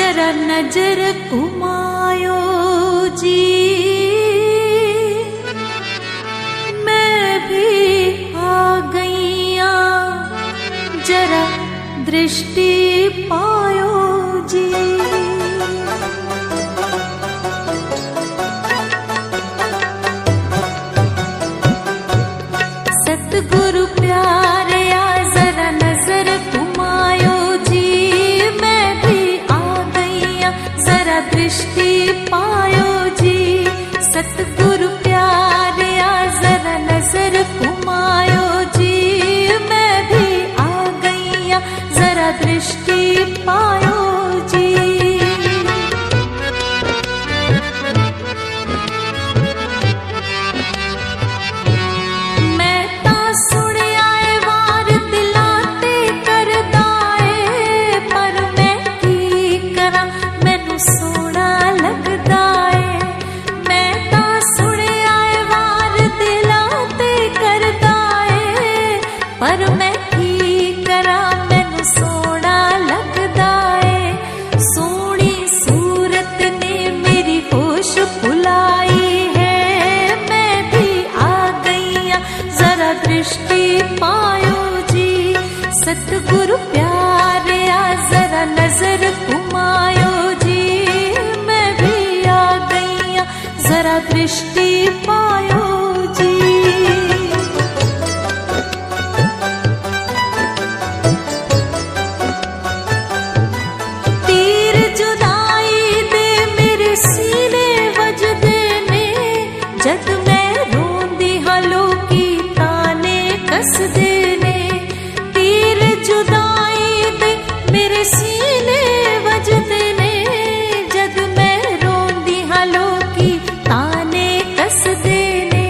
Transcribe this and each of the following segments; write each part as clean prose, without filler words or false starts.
जरा नजर घुमायो जी, मैं भी आ गईया, जरा दृष्टि पायो जी। सतगुरु प्यारे आ जरा नजर घुमायो जी, मैं भी आ गईया, जरा दृष्टि पायो जी। सतगुरु प्यारे आ जरा नजर घुमायो जी, मैं भी आ गईया, जरा दृष्टि पायो जी। पर मैं की करा मैनू सोना लगदा है, सोनी सूरत ने मेरी होश भुलाई है। मैं भी आ गईया, जरा दृष्टि पायो जी। सतगुरु प्यारे आ जरा नजर घुमायो जी, मैं भी आ गईया, जरा दृष्टि पायो जी। जद मैं रोंदी हां लोकी ताने कसदे ने, तीर जुदाई दे मेरे सीने वजदे ने। जद मैं रोंदी हां लोकी ताने कसदे ने,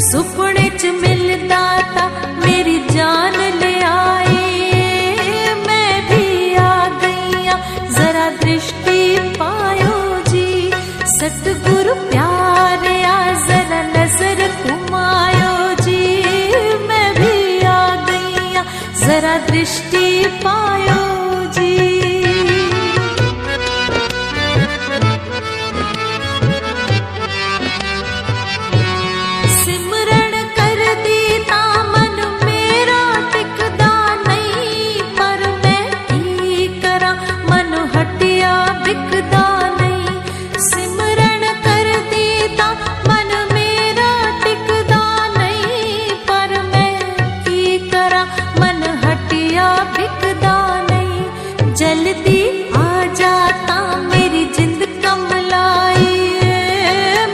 सुपने च मिलदा ता मेरी जान ले आए। मैं भी आ गईया, जरा दृष्टि पायो जी। सतगुरु प्यारे आ जरा नजर घुमायो जी, मैं भी आ गईया, जरा दृष्टि पायो जी। सिमरन कर दी ता मन मेरा टिकदा नहीं, पर मैं की करा मन हटिया बिकदा नहीं। सिमरन कर दी ता मन मेरा टिकदा नहीं, पर मैं की करा मन हटिया बिकदा नहीं। जल्दी आ जाता मेरी जिंद कमलाई,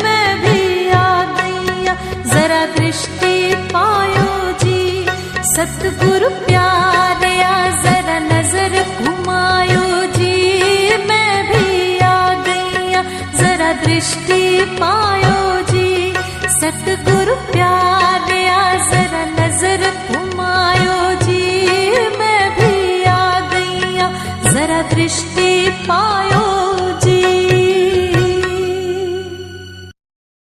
मैं भी आ गईया, जरा दृष्टि पायो जी। सतगुरु प्यारे आ जरा नजर घुमायो जी, मैं भी आ गईया, जरा दृष्टि पायो जी। सतगुरु प्यारे आ जरा नजर घुमायो जी, मैं भी आ गईया, जरा दृष्टि पायो।